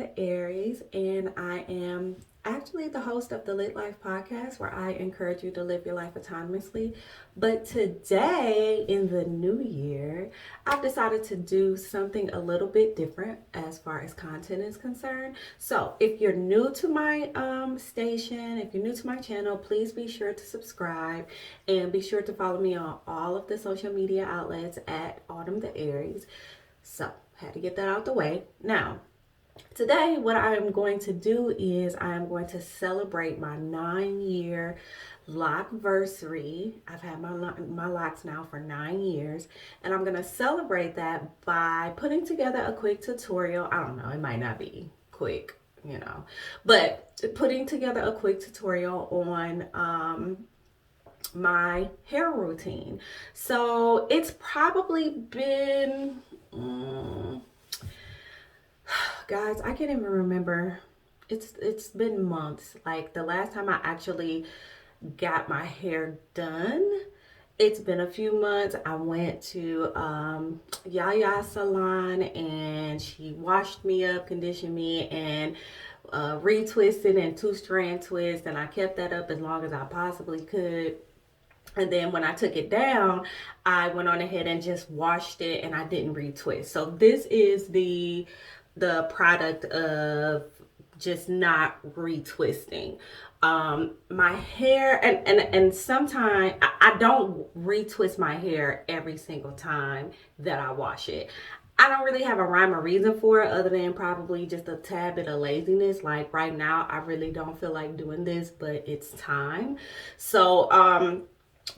the Aries, and I am actually the host of the Lit Life podcast where I encourage you to live your life autonomously. But today, in the new year, I've decided to do something a little bit different as far as content is concerned. So, if you're new to my station, if you're new to my channel, please be sure to subscribe and be sure to follow me on all of the social media outlets at Autumn the Aries. So, had to get that out the way. Now, today, what I am going to do is I am going to celebrate my 9-year Locversary. I've had my locks now for 9 years, and I'm going to celebrate that by putting together a quick tutorial. I don't know, it might not be quick, but putting together a quick tutorial on my hair routine. So it's probably been guys, I can't even remember. It's been months. Like the last time I actually got my hair done, it's been a few months. I went to Yaya salon and she washed me up, conditioned me, and retwisted and two-strand twist, and I kept that up as long as I possibly could. And then when I took it down, I went on ahead and just washed it, and I didn't retwist. So this is the product of just not retwisting. My hair, and sometimes I don't retwist my hair every single time that I wash it. I don't really have a rhyme or reason for it other than probably just a tad bit of laziness. Like right now, I really don't feel like doing this, but it's time. So,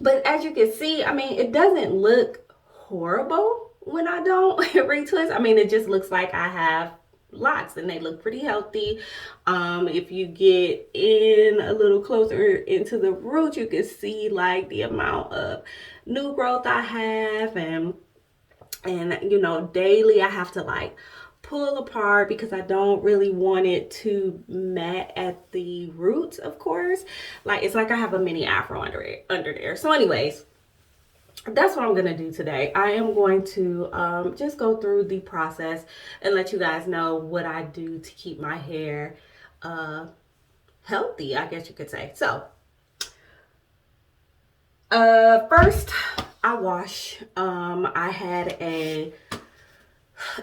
but as you can see, I mean, it doesn't look horrible when I don't retwist. I mean, it just looks like I have locks and they look pretty healthy. If you get in a little closer into the root, you can see like the amount of new growth I have, and daily I have to like pull apart because I don't really want it to mat at the roots, of course. Like it's like I have a mini afro under there. So anyways, that's what I'm gonna do today. I am going to just go through the process and let you guys know what I do to keep my hair healthy, I guess you could say. So first I wash. I had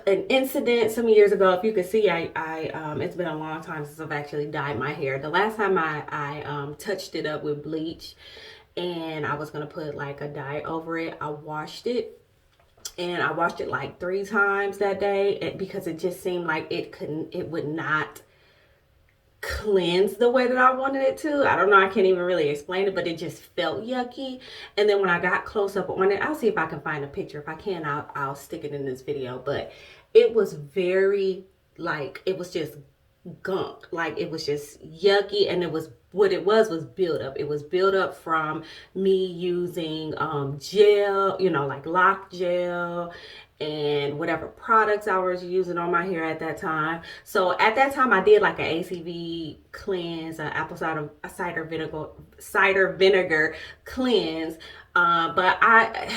an incident some years ago. If you could see, I it's been a long time since I've actually dyed my hair. The last time I touched it up with bleach and I was gonna put like a dye over it, I washed it, and I washed it like 3 times that day because it just seemed like it would not cleanse the way that I wanted it to. I don't know, I can't even really explain it, but it just felt yucky. And then when I got close up on it, I'll see if I can find a picture. If I can, I'll stick it in this video. But it was very, like, it was just gunk. Like, it was just yucky, and it was, what it was buildup. It was buildup from me using gel, like lock gel, and whatever products I was using on my hair at that time. So at that time I did like an ACV cleanse, an apple cider vinegar cleanse. But I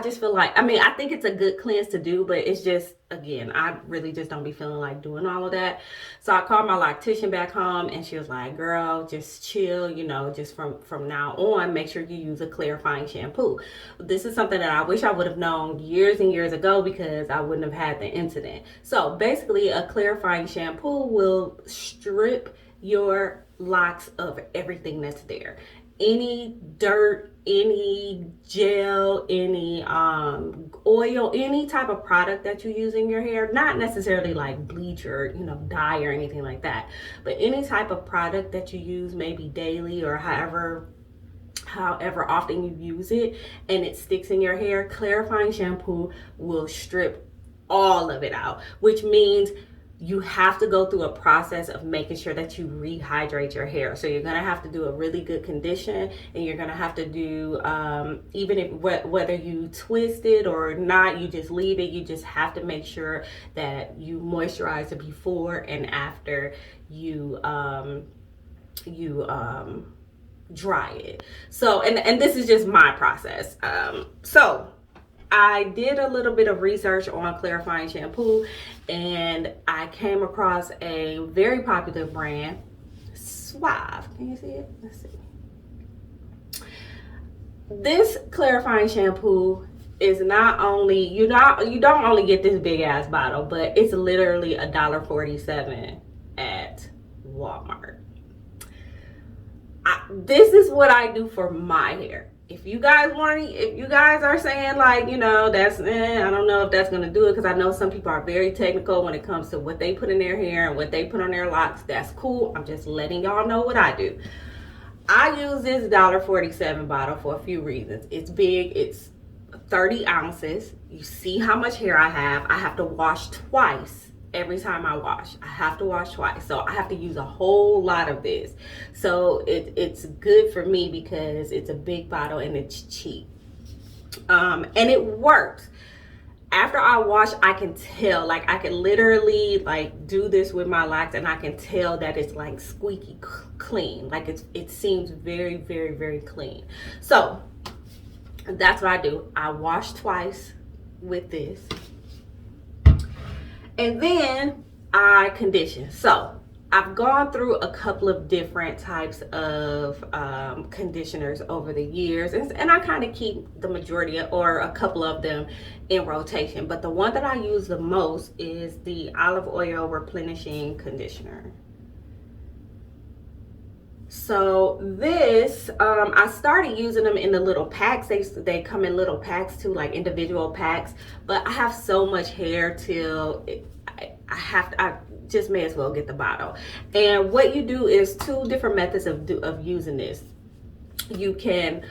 just feel like, I mean, I think it's a good cleanse to do, but it's just, again, I really just don't be feeling like doing all of that. So I called my loctician back home, and she was like, girl, just chill, just from now on, make sure you use a clarifying shampoo. This is something that I wish I would have known years and years ago because I wouldn't have had the incident. So basically, a clarifying shampoo will strip your locks of everything that's there. Any dirt, any gel, any oil, any type of product that you use in your hair, not necessarily like bleach or dye or anything like that, but any type of product that you use maybe daily or however often you use it and it sticks in your hair, clarifying shampoo will strip all of it out, which means you have to go through a process of making sure that you rehydrate your hair. So you're going to have to do a really good condition, and you're going to have to do, even if whether you twist it or not, you just leave it. You just have to make sure that you moisturize it before and after you dry it. So, and this is just my process. So I did a little bit of research on clarifying shampoo, and I came across a very popular brand, Suave. Can you see it? Let's see. This clarifying shampoo is not only you don't only get this big ass bottle, but it's literally $1.47 at Walmart. This is what I do for my hair. If you guys are saying like, that's I don't know if that's gonna do it, because I know some people are very technical when it comes to what they put in their hair and what they put on their locks. That's cool. I'm just letting y'all know what I do. I use this $1.47 bottle for a few reasons. It's big. It's 30 ounces. You see how much hair I have. I have to wash twice every time I wash. I have to wash twice. So I have to use a whole lot of this. So it's good for me because it's a big bottle and it's cheap. And it works. After I wash, I can tell, like I can literally like do this with my locks and I can tell that it's like squeaky clean. Like it seems very, very, very clean. So that's what I do. I wash twice with this. And then I condition. So I've gone through a couple of different types of conditioners over the years, and I kind of keep the majority or a couple of them in rotation. But the one that I use the most is the olive oil replenishing conditioner. So this, I started using them in the little packs. They come in little packs too, like individual packs. But I have so much hair till I just may as well get the bottle. And what you do is two different methods of using this. You can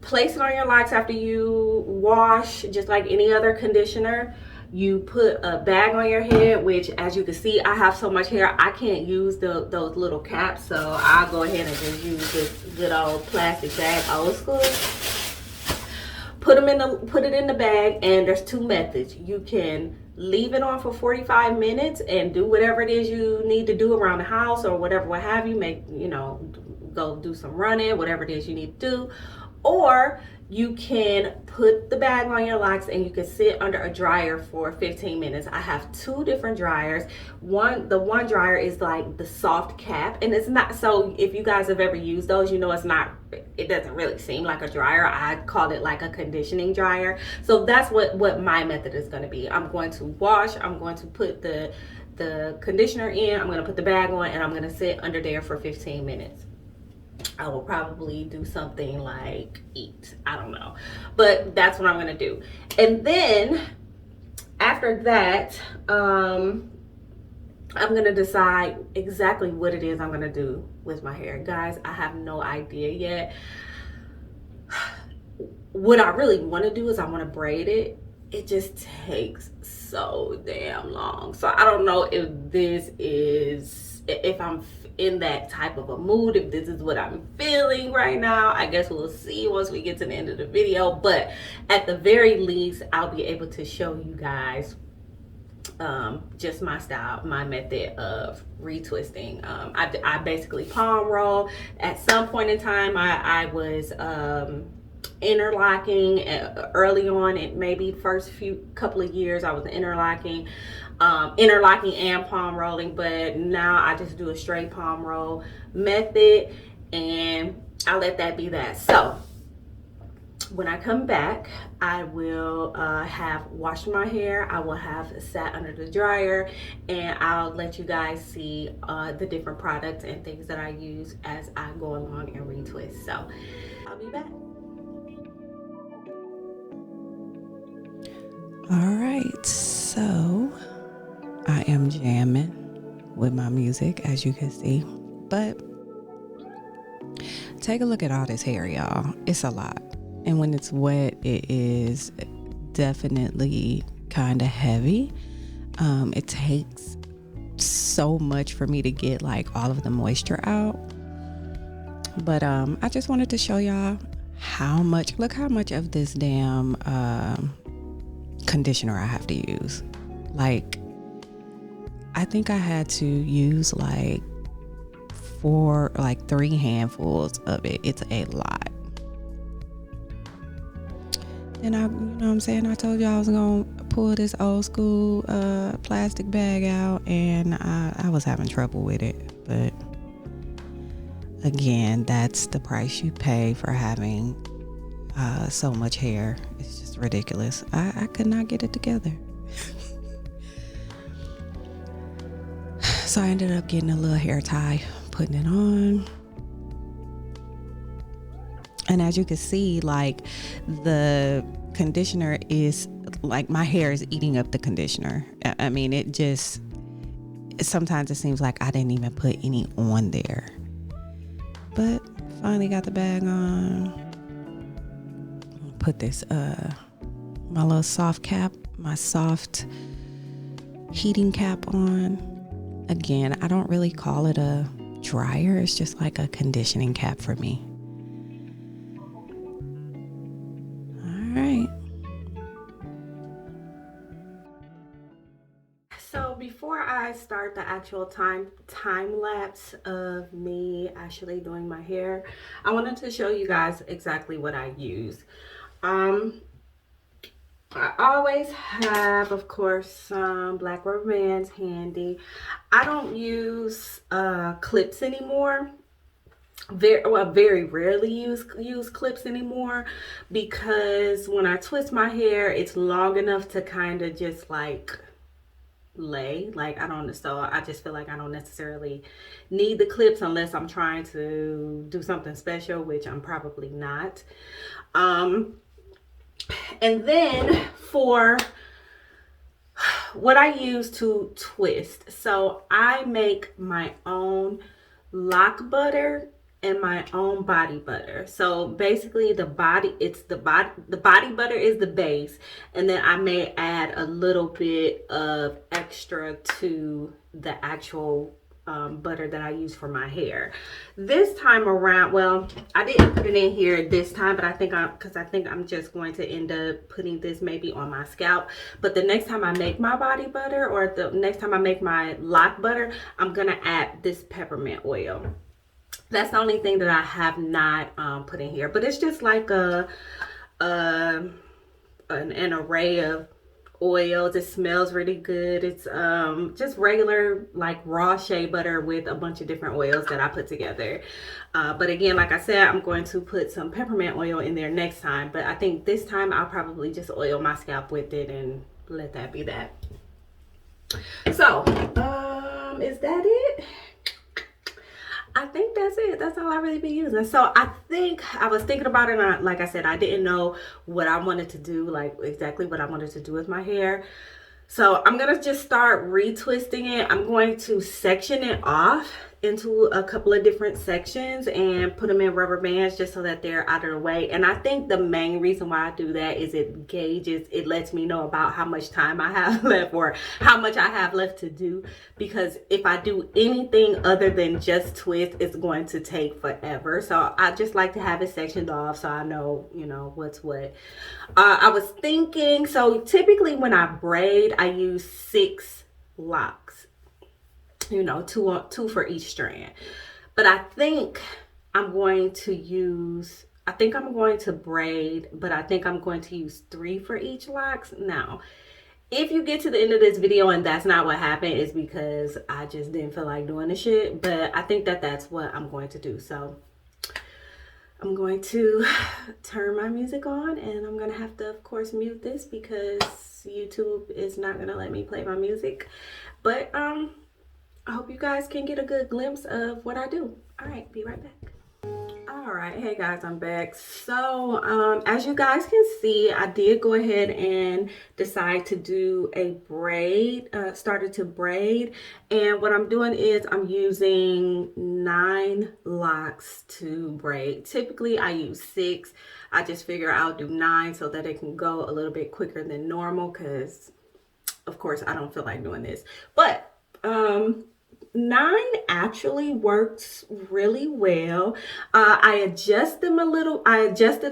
place it on your locks after you wash, just like any other conditioner. You put a bag on your head, which as you can see, I have so much hair, I can't use those little caps. So I'll go ahead and just use this good old plastic bag, old school. Put it in the bag, and there's two methods. You can leave it on for 45 minutes and do whatever it is you need to do around the house or whatever, what have you, go do some running, whatever it is you need to do. Or you can put the bag on your locks and you can sit under a dryer for 15 minutes. I have two different dryers. The one dryer is like the soft cap, and it's not, so if you guys have ever used those, it doesn't really seem like a dryer. I call it like a conditioning dryer. So that's what my method is going to be. I'm going to wash, I'm going to put the conditioner in, I'm going to put the bag on, and I'm going to sit under there for 15 minutes. I will probably do something like eat. I don't know. But that's what I'm going to do. And then after that, I'm going to decide exactly what it is I'm going to do with my hair. Guys, I have no idea yet. What I really want to do is I want to braid it. It just takes so damn long. So I don't know if I'm in that type of a mood, if this is what I'm feeling right now. I guess we'll see once we get to the end of the video. But at the very least, I'll be able to show you guys just my style, my method of retwisting. I basically palm roll. At some point in time, I was interlocking early on. It maybe first couple of years I was interlocking and palm rolling, but now I just do a straight palm roll method, and I let that be that. So when I come back, I will have washed my hair, I will have sat under the dryer, and I'll let you guys see the different products and things that I use as I go along and retwist. So I'll be back. All right, so I am jamming with my music, as you can see, but take a look at all this hair, y'all. It's a lot, and when it's wet, it is definitely kind of heavy. It takes so much for me to get like all of the moisture out, but I just wanted to show y'all look how much of this damn conditioner I have to use. Like, I think I had to use like 3 handfuls of it. It's a lot. And I, you know what I'm saying, I told you I was gonna pull this old school plastic bag out, and I was having trouble with it. But again, that's the price you pay for having so much hair. It's just ridiculous. I could not get it together. So I ended up getting a little hair tie, putting it on. And as you can see, like, the conditioner is like, my hair is eating up the conditioner. I mean, it just, sometimes it seems like I didn't even put any on there. But finally got the bag on. Put this, my little soft cap, my soft heating cap on. Again, I don't really call it a dryer. It's just like a conditioning cap for me. Right. So before I start the actual time lapse of me actually doing my hair, I wanted to show you guys exactly what I use. I always have, of course, some black rubber bands handy. I don't use clips anymore. Very rarely use clips anymore, because when I twist my hair, it's long enough to kind of just like lay. Like, I just feel like I don't necessarily need the clips unless I'm trying to do something special, which I'm probably not. And then for what I use to twist, so I make my own lock butter and my own body butter. So basically the body butter is the base, and then I may add a little bit of extra to the actual butter that I use for my hair. This time around, well, I didn't put it in here this time, but I think I'm just going to end up putting this maybe on my scalp. But the next time I make my body butter, or the next time I make my lock butter, I'm gonna add this peppermint oil. That's the only thing that I have not put in here, but it's just like an array of oils. It smells really good. It's just regular like raw shea butter with a bunch of different oils that I put together. But again, like I said, I'm going to put some peppermint oil in there next time, but I think this time I'll probably just oil my scalp with it and let that be that. So is that it? I think that's it. That's all I really be using. So I think I was thinking about it, and like I said, I didn't know what I wanted to do, like exactly what I wanted to do with my hair. So I'm gonna just start retwisting it. I'm going to section it off into a couple of different sections and put them in rubber bands just so that they're out of the way. And I think the main reason why I do that is it lets me know about how much time I have left, or how much I have left to do. Because if I do anything other than just twist, it's going to take forever. So I just like to have it sectioned off so I know, what's what. I was thinking, so typically when I braid, I use 6 locks. Two for each strand. But I think I'm going to braid, but I think I'm going to use 3 for each locks. Now, if you get to the end of this video and that's not what happened, it's because I just didn't feel like doing the shit. But I think that's what I'm going to do. So I'm going to turn my music on, and I'm going to have to, of course, mute this because YouTube is not going to let me play my music. But I hope you guys can get a good glimpse of what I do. All right, be right back. All right, hey guys, I'm back. So as you guys can see, I did go ahead and decide to do a braid, started to braid. And what I'm doing is I'm using 9 locks to braid. Typically I use 6. I just figure I'll do 9 so that it can go a little bit quicker than normal, because of course I don't feel like doing this. But 9 actually works really well. I adjusted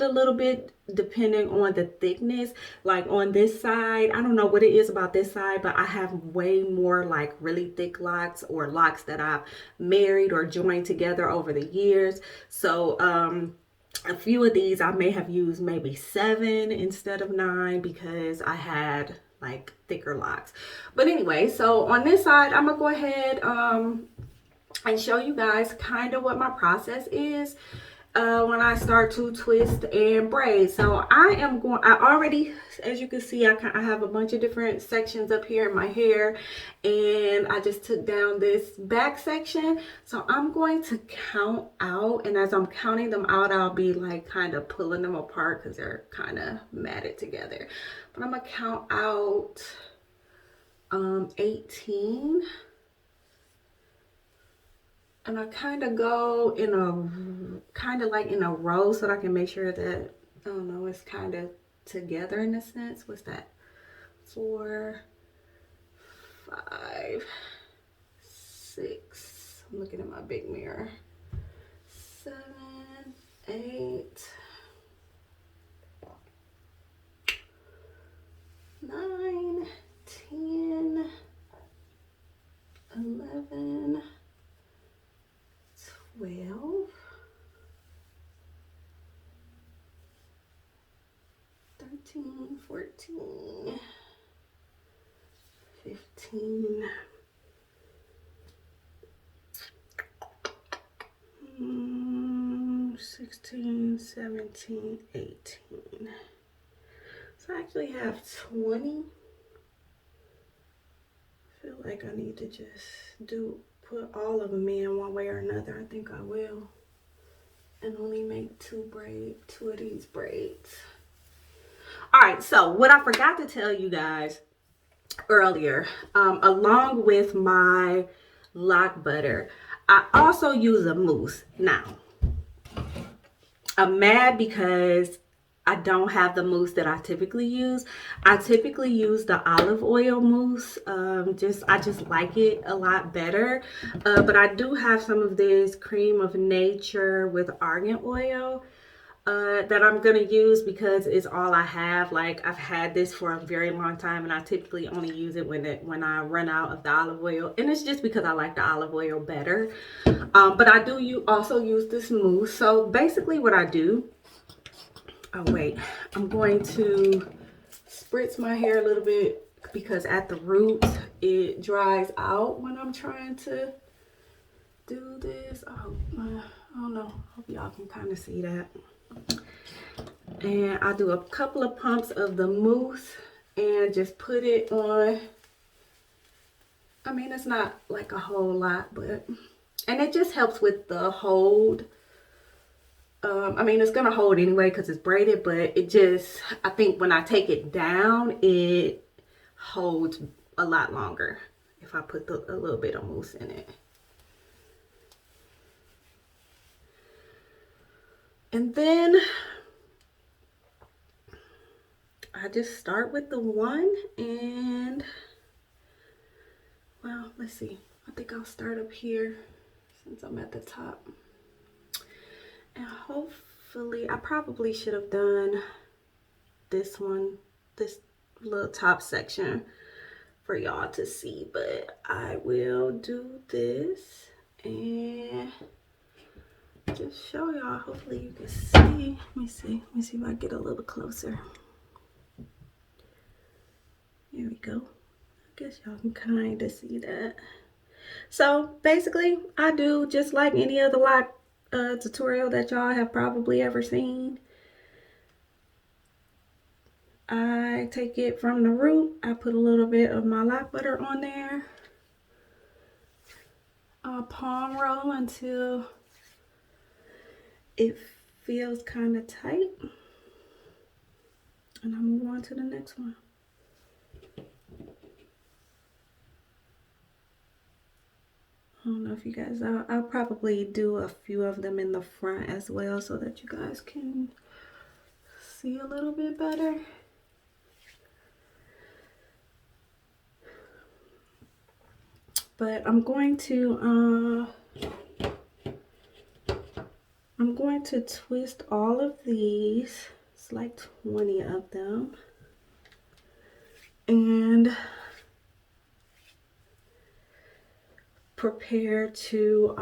a little bit depending on the thickness. Like on this side, I don't know what it is about this side, but I have way more like really thick locks, or locks that I've married or joined together over the years. So A few of these I may have used maybe 7 instead of 9 because I had like thicker locks. But anyway, so on this side, I'm gonna go ahead and show you guys kind of what my process is when I start to twist and braid. So I already, as you can see, I have a bunch of different sections up here in my hair, and I just took down this back section. So I'm going to count out, and as I'm counting them out, I'll be like kind of pulling them apart because they're kind of matted together. But I'm gonna count out 18. And I kind of go in in a row so that I can make sure that, I don't know, it's kind of together in a sense. What's that? 4, 5, 6. I'm looking at my big mirror. 7, 8, 9, 10, 11, 12, 13, 14, 15, 16, 17, 18. So I actually have 20. I feel like I need to just put all of them in one way or another. I think I will. And only make 2 of these braids. All right, so what I forgot to tell you guys earlier, along with my lock butter, I also use a mousse. Now, I'm mad because I don't have the mousse that I typically use. I typically use the olive oil mousse. I just like it a lot better. But I do have some of this cream of nature with argan oil that I'm gonna use because it's all I have. Like, I've had this for a very long time, and I typically only use it when I run out of the olive oil, and it's just because I like the olive oil better. But I do also use this mousse. So basically, what I do. Oh wait, I'm going to spritz my hair a little bit because at the roots it dries out when I'm trying to do this. Oh, I don't know. Hope y'all can kind of see that. And I do a couple of pumps of the mousse and just put it on. I mean, it's not like a whole lot, and it just helps with the hold. I mean, it's gonna hold anyway because it's braided, but I think when I take it down, it holds a lot longer if I put a little bit of mousse in it. And then I just start with the one, and well, let's see. I think I'll start up here since I'm at the top. And hopefully, I probably should have done this little top section for y'all to see, but I will do this and just show y'all. Hopefully you can see. Let me see if I get a little closer. There we go. I guess y'all can kind of see that. So basically, I do just like any other lock tutorial that y'all have probably ever seen. I take it from the root. I put a little bit of my lock butter on there. I'll palm roll until it feels kind of tight. And I'll move on to the next one. I don't know if you guys, I'll probably do a few of them in the front as well so that you guys can see a little bit better. But I'm going to twist all of these. It's like 20 of them. And prepare to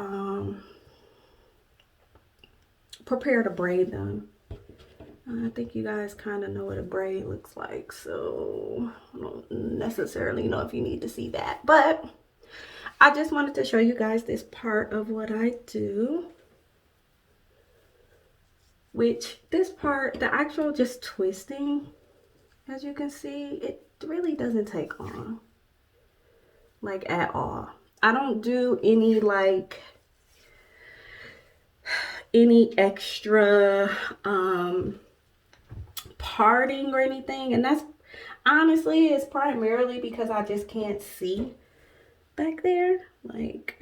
prepare to braid them. I think you guys kind of know what a braid looks like, so I don't necessarily know if you need to see that, but I just wanted to show you guys this part of what I do, which this part, the actual just twisting, as you can see, it really doesn't take long, like at all. I don't do any like any extra parting or anything, and that's honestly, it's primarily because I just can't see back there, like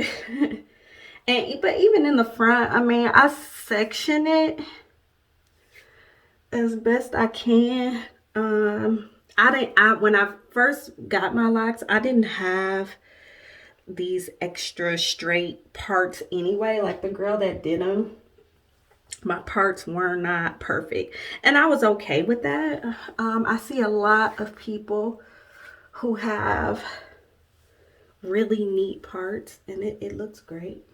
and but even in the front, I mean, I section it as best I can. I when I first got my locks, I didn't have these extra straight parts anyway. Like the girl that did them, my parts were not perfect, and I was okay with that. I see a lot of people who have really neat parts, and it looks great.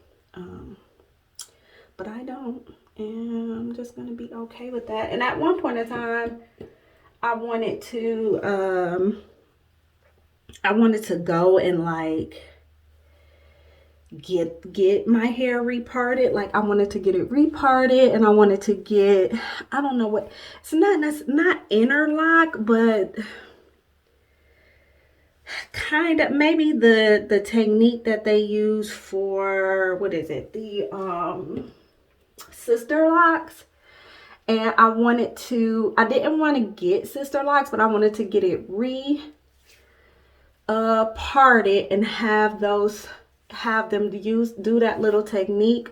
But I don't, and I'm just gonna be okay with that. And at one point in time, I wanted to go and like get my hair reparted. Like I wanted to get it reparted, and I wanted to get, I don't know what, it's not interlock, but kind of maybe the technique that they use for, what is it, the sister locks. And I didn't want to get sister locks, but I wanted to get it parted and have them do that little technique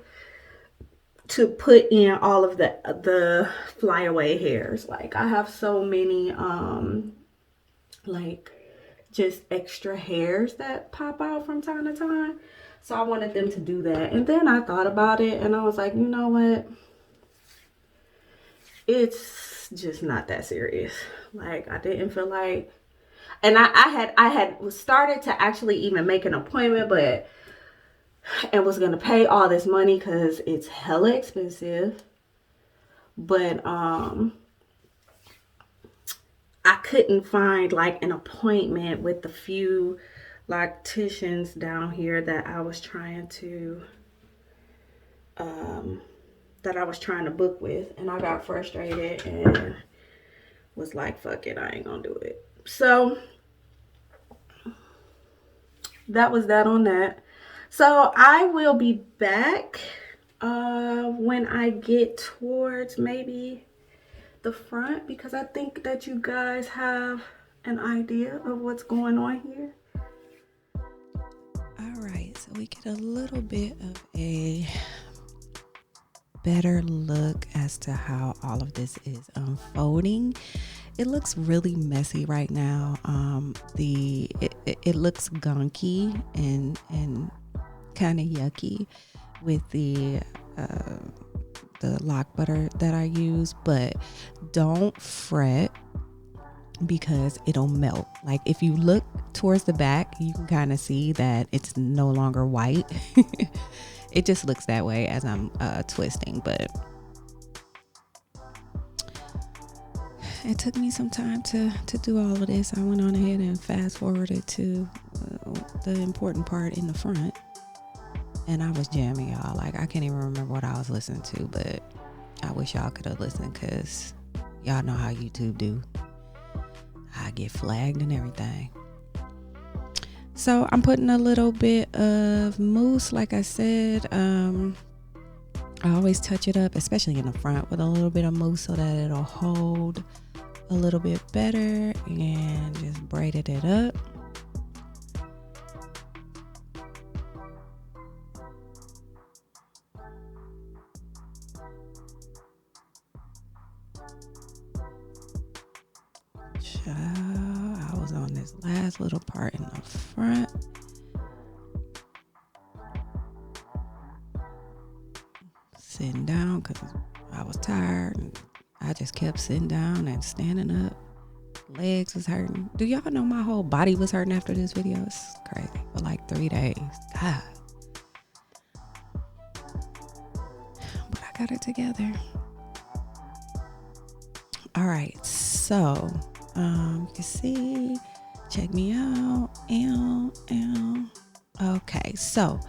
to put in all of the flyaway hairs. Like I have so many like just extra hairs that pop out from time to time. So I wanted them to do that. And then I thought about it, and I was like, you know what? It's just not that serious. Like I didn't feel like, and I had started to actually even make an appointment, but and was gonna pay all this money because it's hella expensive. But I couldn't find like an appointment with the few locticians down here that I was trying to book with, and I got frustrated and was like, fuck it, I ain't gonna do it. So that was that on that. So I will be back when I get towards maybe the front, because I think that you guys have an idea of what's going on here. All right, so we get a little bit of a better look as to how all of this is unfolding. It looks really messy right now. It looks gunky and kind of yucky with the lock butter that I use, but don't fret because it'll melt. Like if you look towards the back, you can kind of see that it's no longer white. It just looks that way as I'm twisting, but it took me some time to do all of this. I went on ahead and fast forwarded to the important part in the front, and I was jamming, y'all. Like I can't even remember what I was listening to, but I wish y'all could have listened, because y'all know how YouTube do. I get flagged and everything. So I'm putting a little bit of mousse, like I said. I always touch it up, especially in the front, with a little bit of mousse so that it'll hold a little bit better, and just braided it up. I was on this last little part in the front. Sitting down because I was tired, and I just kept sitting down and standing up. Legs was hurting. Do y'all know my whole body was hurting after this video? It's crazy. For like 3 days. God. But I got it together. All right, so you can see, check me out. Okay, so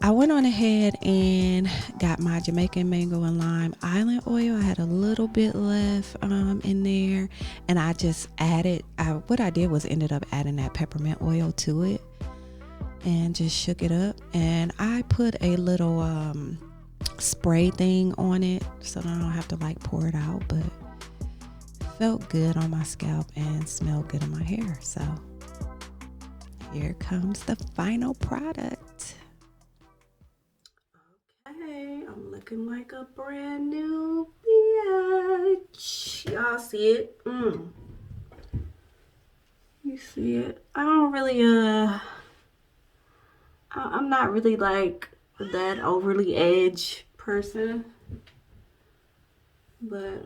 I went on ahead and got my Jamaican mango and lime island oil. I had a little bit left in there, and I just added, what I did was ended up adding that peppermint oil to it and just shook it up. And I put a little spray thing on it so that I don't have to like pour it out, but felt good on my scalp and smelled good on my hair. So here comes the final product. Okay, I'm looking like a brand new bitch. Y'all see it? You see it? I don't really I'm not really like that overly edge person. But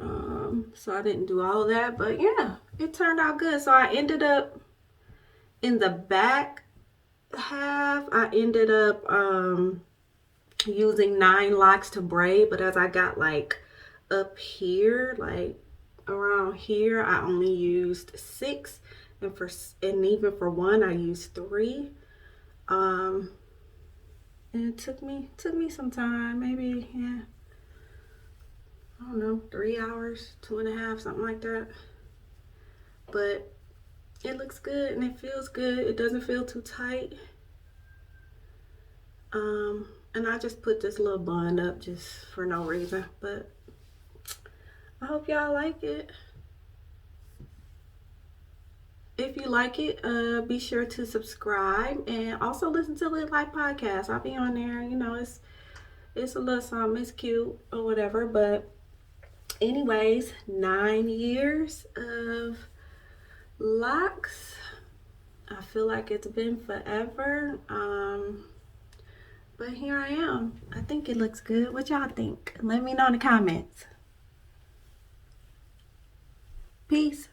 so I didn't do all of that, but yeah, it turned out good. So I ended up in the back half, I ended up using 9 locks to braid, but as I got like up here, like around here, I only used 6, and even for one I used 3. And it took me some time, maybe, yeah, I don't know, 3 hours, 2.5, something like that. But it looks good and it feels good. It doesn't feel too tight. And I just put this little bun up just for no reason, but I hope y'all like it. If you like it, be sure to subscribe and also listen to the Life Podcast. I'll be on there. You know, it's a little something. It's cute or whatever. But anyways, 9 years of locks. I feel like it's been forever. But here I am. I think it looks good. What y'all think? Let me know in the comments. Peace.